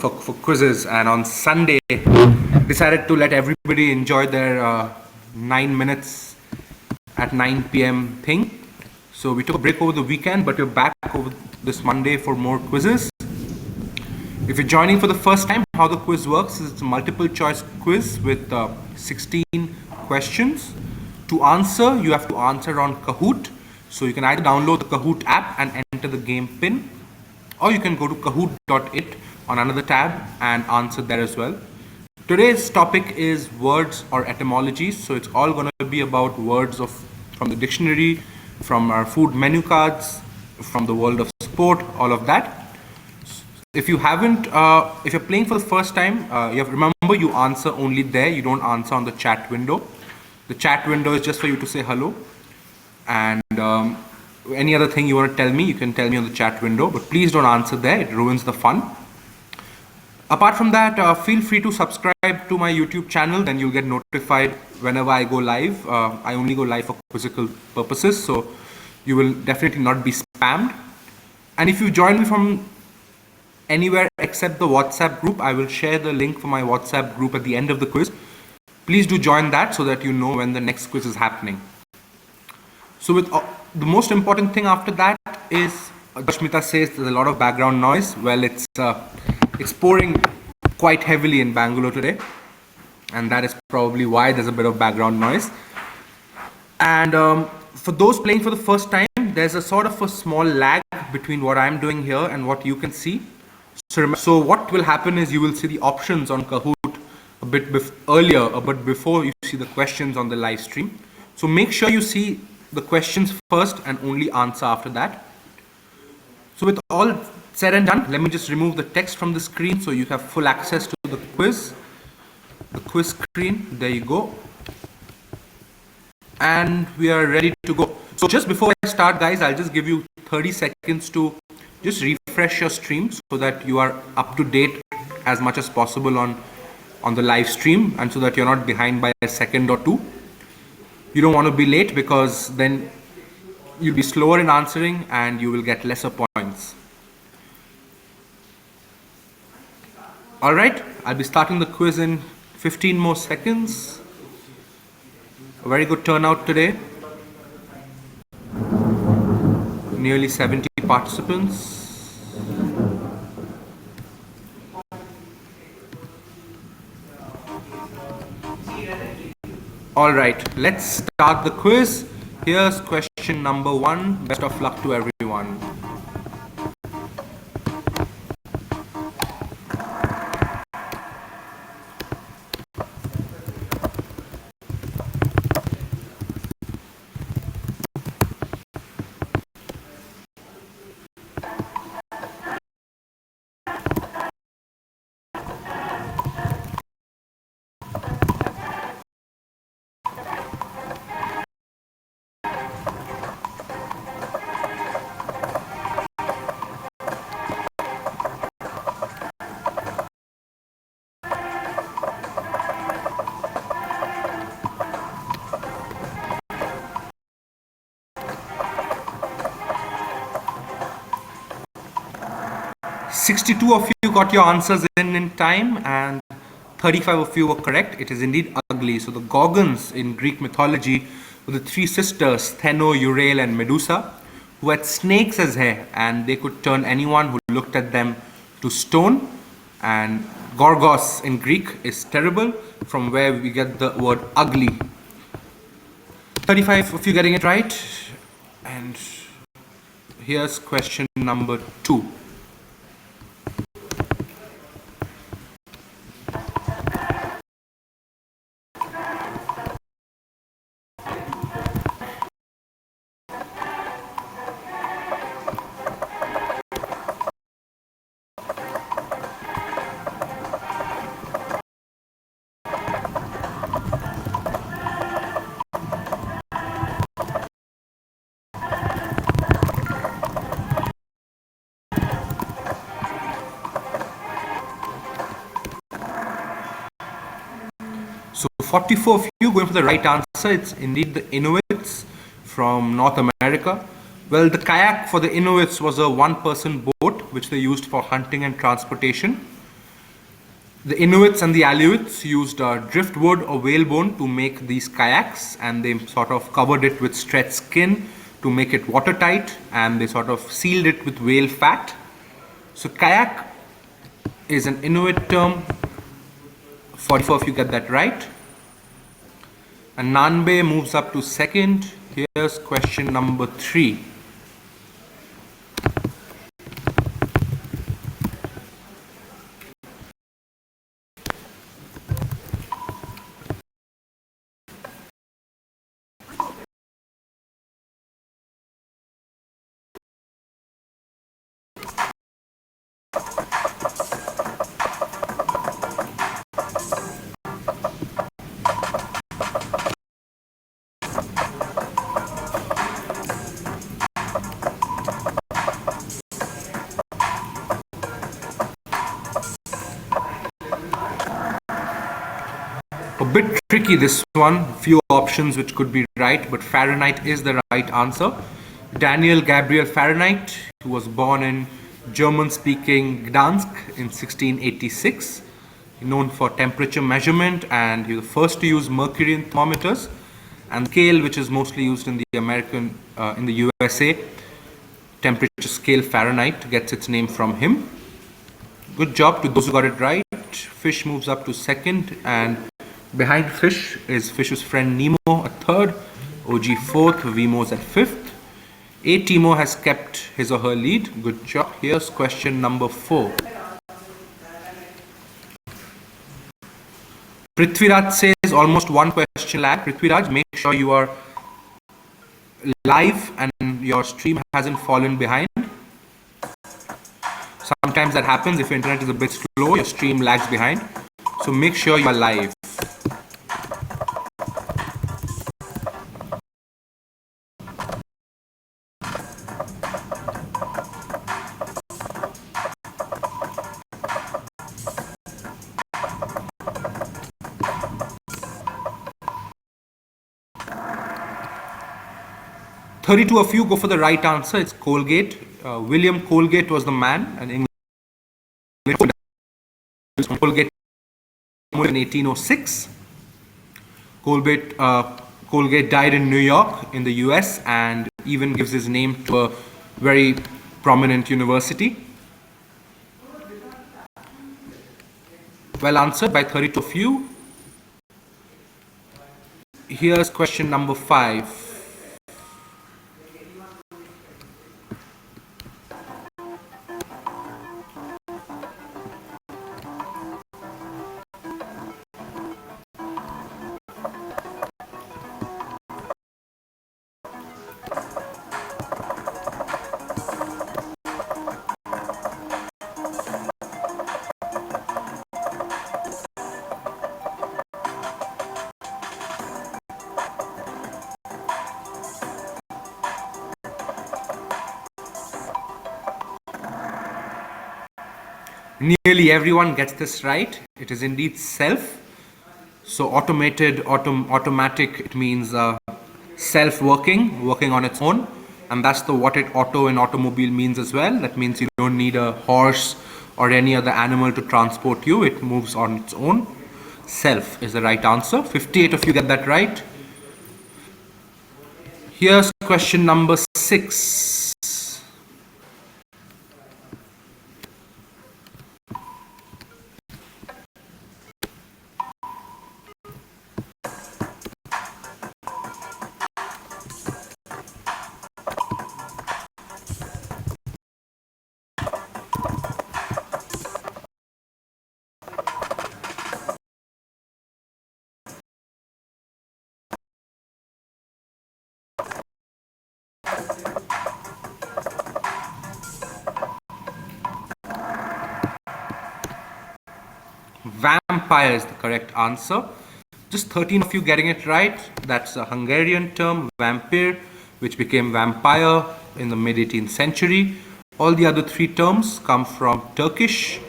for quizzes, and on Sunday decided to let everybody enjoy their 9 minutes at 9 p.m. thing. So we took a break over the weekend, but we're back over this Monday for more quizzes. If you're joining for the first time, how the quiz works is it's a multiple choice quiz with 16 questions. To answer, you have to answer on Kahoot. So you can either download the Kahoot app and enter the game pin, or you can go to kahoot.it on another tab and answer there as well. Today's topic is words or etymologies. So it's all going to be about words from the dictionary, from our food menu cards, from the world of sport, all of that. If you haven't, if you're playing for the first time, you have to remember you answer only there. You don't answer on the chat window. The chat window is just for you to say hello. And any other thing you want to tell me, you can tell me on the chat window. But please don't answer there. It ruins the fun. Apart from that, feel free to subscribe to my YouTube channel. Then you'll get notified whenever I go live. I only go live for quizzical purposes. So you will definitely not be spammed. And if you join me from anywhere except the WhatsApp group, I will share the link for my WhatsApp group at the end of the quiz. Please do join that so that you know when the next quiz is happening. So with the most important thing after that is, Dashmita says there's a lot of background noise. Well, it's pouring quite heavily in Bangalore today, and that is probably why there's a bit of background noise. And for those playing for the first time, there's a sort of a small lag between what I'm doing here and what you can see. So what will happen is you will see the options on Kahoot a bit earlier, but before you see the questions on the live stream. So make sure you see the questions first and only answer after that. So with all said and done, let me just remove the text from the screen so you have full access to the quiz screen. There you go. And we are ready to go. So just before I start, guys, I'll just give you 30 seconds to just refresh your stream so that you are up to date as much as possible on the live stream, and so that you're not behind by a second or two. You don't want to be late, because then you'll be slower in answering and you will get lesser points. All right, I'll be starting the quiz in 15 more seconds. A very good turnout today. Nearly 70 participants. All right, let's start the quiz. Here's question number 1. Best of luck to everyone. "62 of you got your answers in time, and 35 of you were correct. It is indeed ugly." So the Gorgons in Greek mythology were the 3 sisters, Theno, Euryale, and Medusa, who had snakes as hair, and they could turn anyone who looked at them to stone. And Gorgos in Greek is terrible, from where we get the word ugly. 35 of you getting it right. And here's question number 2. So 44 of you going for the right answer. It's indeed the Inuits from North America. Well, the kayak for the Inuits was a one-person boat which they used for hunting and transportation. The Inuits and the Aleutians used driftwood or whalebone to make these kayaks, and they sort of covered it with stretched skin to make it watertight, and they sort of sealed it with whale fat. So kayak is an Inuit term. 44 if you get that right. And Nanbe moves up to second. Here's question number 3. A bit tricky this one, few options which could be right, but Fahrenheit is the right answer. Daniel Gabriel Fahrenheit, who was born in German-speaking Gdansk in 1686, known for temperature measurement, and he was the first to use mercury in thermometers, and scale, which is mostly used in the USA, temperature scale Fahrenheit, gets its name from him. Good job to those who got it right. Fish moves up to second, and behind Fish is Fish's friend Nemo at third, OG fourth, Vimo's at fifth. Timo has kept his or her lead. Good job. Here's question number 4. Prithviraj says almost one question lag. Prithviraj, make sure you are live and your stream hasn't fallen behind. Sometimes that happens if your internet is a bit slow, your stream lags behind. So make sure you are live. Thirty-two of you go for the right answer. It's Colgate. William Colgate was the man, an English Colgate in 1806. Colgate died in New York in the US and even gives his name to a very prominent university. Well answered by 32 of you. Here's question number 5. Nearly everyone gets this right. It is indeed self. So automated, automatic, it means self-working, working on its own. And that's what auto in automobile means as well. That means you don't need a horse or any other animal to transport you. It moves on its own. Self is the right answer. 58 of you get that right. Here's question number 6. Vampire is the correct answer. Just 13 of you getting it right. That's a Hungarian term, vampire, which became vampire in the mid-18th century. All the other 3 terms come from Turkish.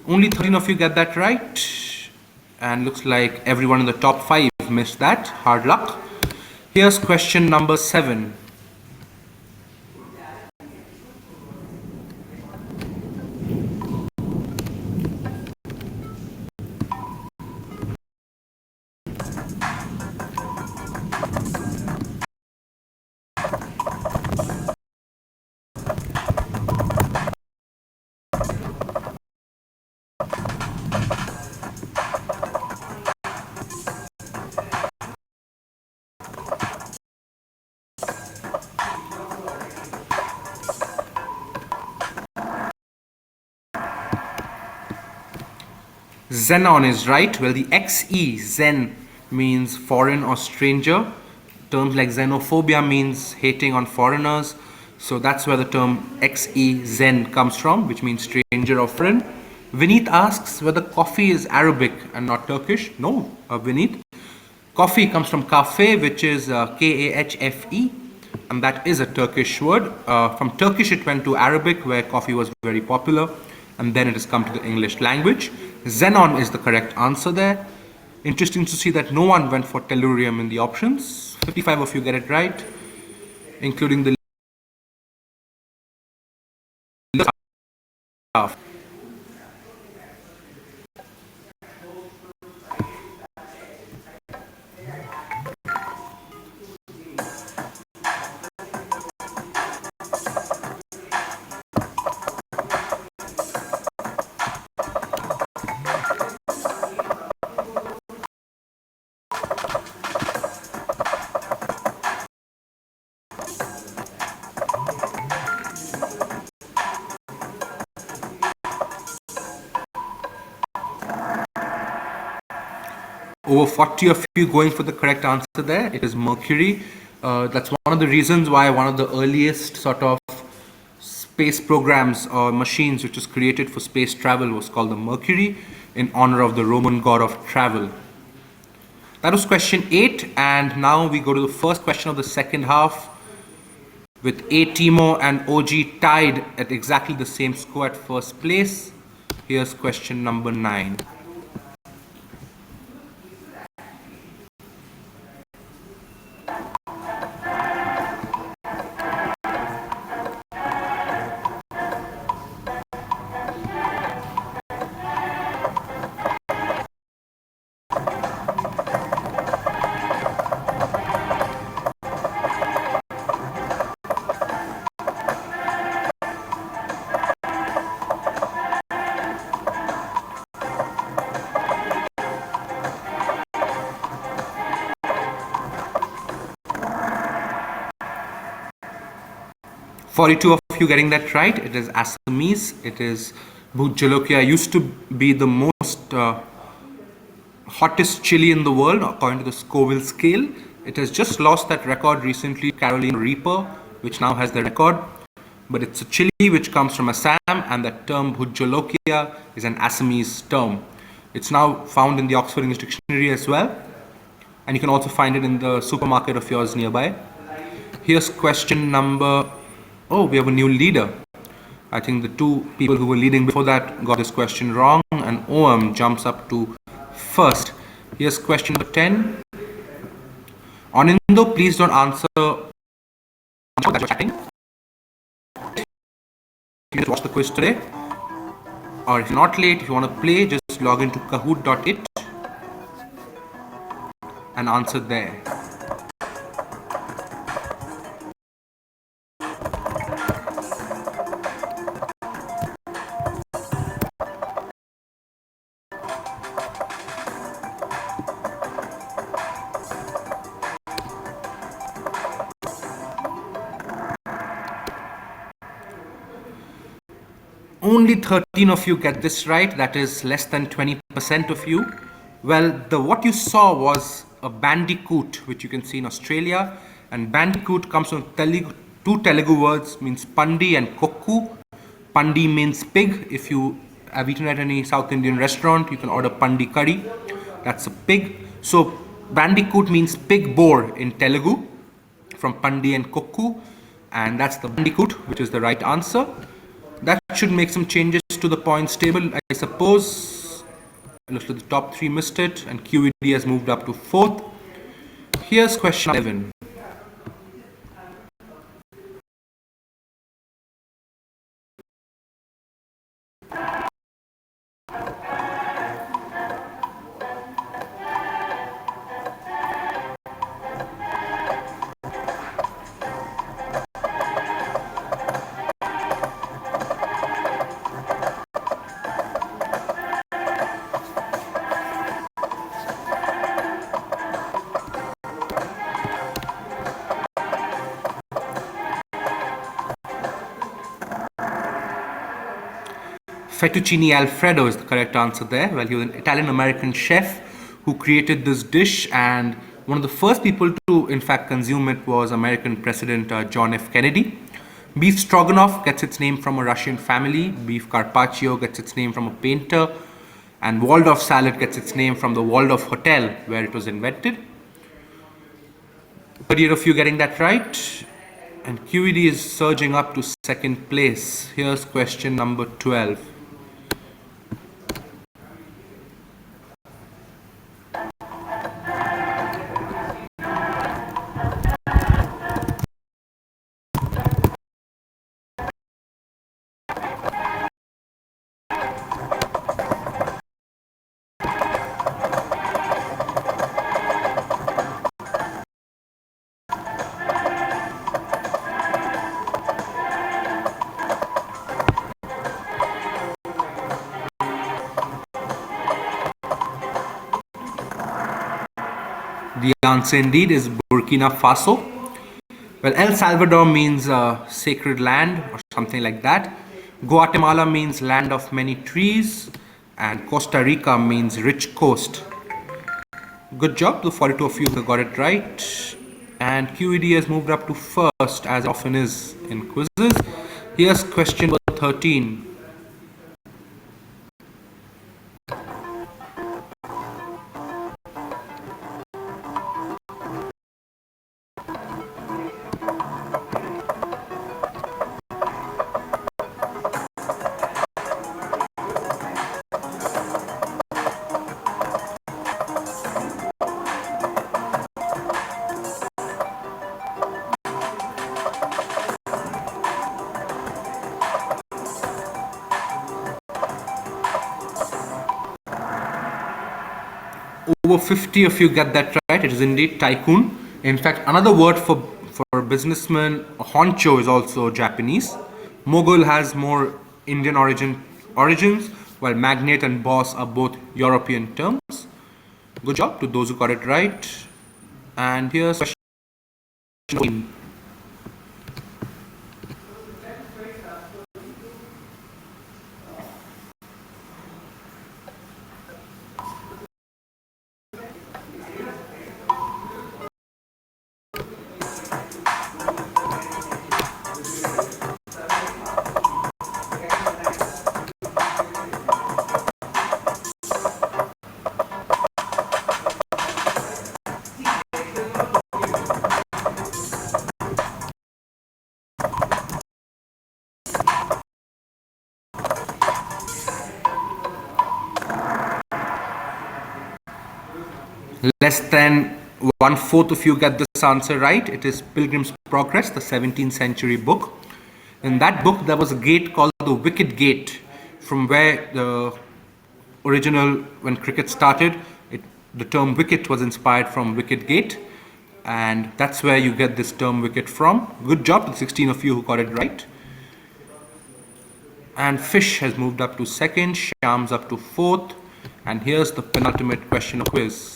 Only 13 of you get that right. And looks like everyone in the top 5 missed that. Hard luck. Here's question number 7. Xenon is right. Well, the XE, Zen, means foreign or stranger. Terms like xenophobia means hating on foreigners. So that's where the term XE, Zen, comes from, which means stranger or foreign. Vineet asks whether coffee is Arabic and not Turkish. No, Vineet. Coffee comes from kafe, which is Kahfe, and that is a Turkish word. From Turkish, it went to Arabic, where coffee was very popular, and then it has come to the English language. Xenon is the correct answer there. Interesting to see that no one went for tellurium in the options. 55 of you get it right, including the staff. Over 40 of you going for the correct answer there. It is Mercury. That's one of the reasons why one of the earliest sort of space programs or machines which was created for space travel was called the Mercury, in honor of the Roman god of travel. That was question 8, and now we go to the first question of the second half, with Timo and OG tied at exactly the same score at first place. Here's question number 9. Forty-two of you getting that right. It is Assamese. It is Bhut Jolokia. Used to be the most hottest chili in the world according to the Scoville scale. It has just lost that record recently, Caroline Reaper, which now has the record. But it's a chili which comes from Assam, and that term Bhut Jolokia is an Assamese term. It's now found in the Oxford English Dictionary as well, and you can also find it in the supermarket of yours nearby. Here's question number... Oh, we have a new leader. I think the two people who were leading before that got this question wrong, and OM jumps up to first. Here's question number 10. Onindo, please don't answer that you're chatting. You just watch the quiz today. Or if you're not late, if you want to play, just log into kahoot.it and answer there. Only 13 of you get this right. That is less than 20% of you. Well, what you saw was a bandicoot, which you can see in Australia. And bandicoot comes from two Telugu words, means pandi and kokku. Pandi means pig. If you have eaten at any South Indian restaurant, you can order pandi curry. That's a pig. So bandicoot means pig boar in Telugu, from pandi and kokku. And that's the bandicoot, which is the right answer. That should make some changes to the points table, I suppose. Looks like the top 3 missed it, and QED has moved up to 4th. Here's question 11. Fettuccine Alfredo is the correct answer there. Well, he was an Italian-American chef who created this dish, and one of the first people to, in fact, consume it was American President John F. Kennedy. Beef stroganoff gets its name from a Russian family. Beef carpaccio gets its name from a painter. And Waldorf salad gets its name from the Waldorf Hotel, where it was invented. 38 of you getting that right. And QED is surging up to second place. Here's question number 12. The answer indeed is Burkina Faso. Well, El Salvador means sacred land or something like that. Guatemala means land of many trees. And Costa Rica means rich coast. Good job, the 42 of you got it right. And QED has moved up to first, as often is in quizzes. Here's question number 13. Over 50 of you get that right. It is indeed tycoon. In fact, another word for businessman, honcho, is also Japanese. Mogul has more Indian origins, while magnate and boss are both European terms. Good job to those who got it right. And here's question 14. Less than 1/4 of you get this answer right. It is Pilgrim's Progress, the 17th century book. In that book, there was a gate called the Wicket Gate, from where the original, when cricket started, the term wicket was inspired from Wicket Gate, and that's where you get this term wicket from. Good job to 16 of you who got it right. And Fish has moved up to second, Shyam's up to fourth, and here's the penultimate question of quiz.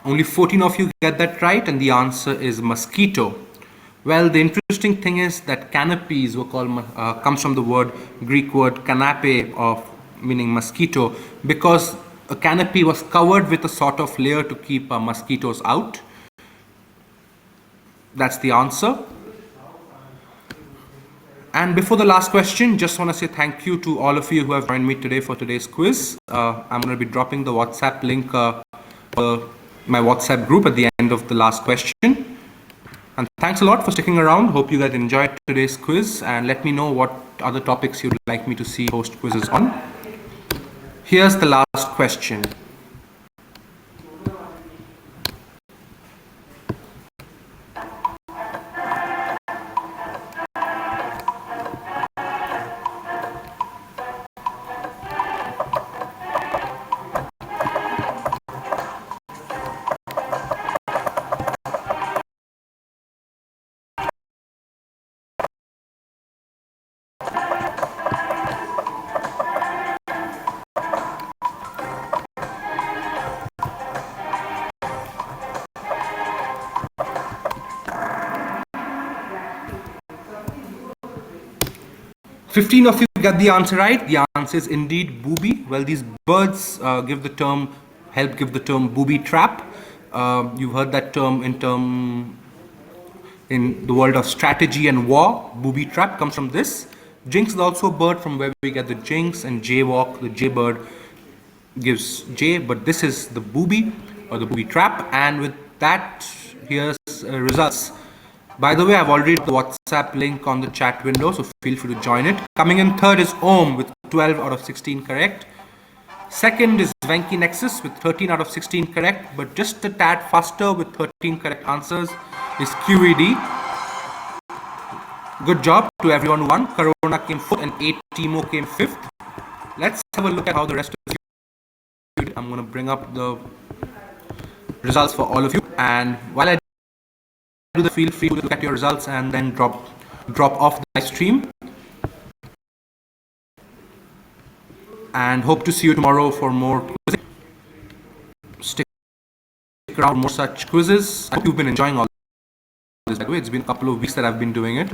Only 14 of you get that right, and the answer is mosquito. Well, the interesting thing is that canopies were called, comes from the Greek word canopy, of meaning mosquito, because a canopy was covered with a sort of layer to keep mosquitoes out. That's the answer. And before the last question, just want to say thank you to all of you who have joined me today for today's quiz. I'm going to be dropping the WhatsApp link for my WhatsApp group at the end of the last question. And thanks a lot for sticking around. Hope you guys enjoyed today's quiz, and let me know what other topics you'd like me to see host quizzes on. Here's the last question. 15 of you got the answer right. The answer is indeed booby. Well, these birds help give the term booby trap. You've heard that term in the world of strategy and war. Booby trap comes from this. Jinx is also a bird from where we get the jinx, and jaywalk, the jaybird, gives jay, but this is the booby or the booby trap. And with that, here's results. By the way, I've already put the WhatsApp link on the chat window, so feel free to join it. Coming in third is Om with 12 out of 16 correct. Second is Venki Nexus with 13 out of 16 correct, but just a tad faster with 13 correct answers is QED. Good job to everyone who won. Corona came fourth and 8 Timo came fifth. Let's have a look at how the rest of you did. I'm going to bring up the results for all of you, and while I do that, feel free to look at your results and then drop off the live stream. And hope to see you tomorrow for more quizzing. Stick around for more such quizzes. I hope you've been enjoying all this. By the way, it's been a couple of weeks that I've been doing it.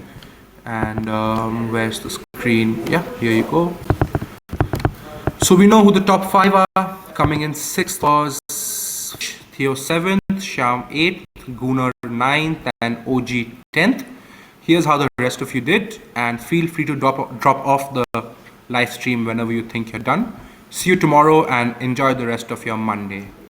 And where's the screen? Yeah, here you go. So we know who the top 5 are. Coming in 6th was Theo 7th, Sham 8th, Gunnar 9th, and OG 10th. Here's how the rest of you did, and feel free to drop off the live stream whenever you think you're done. See you tomorrow and enjoy the rest of your Monday.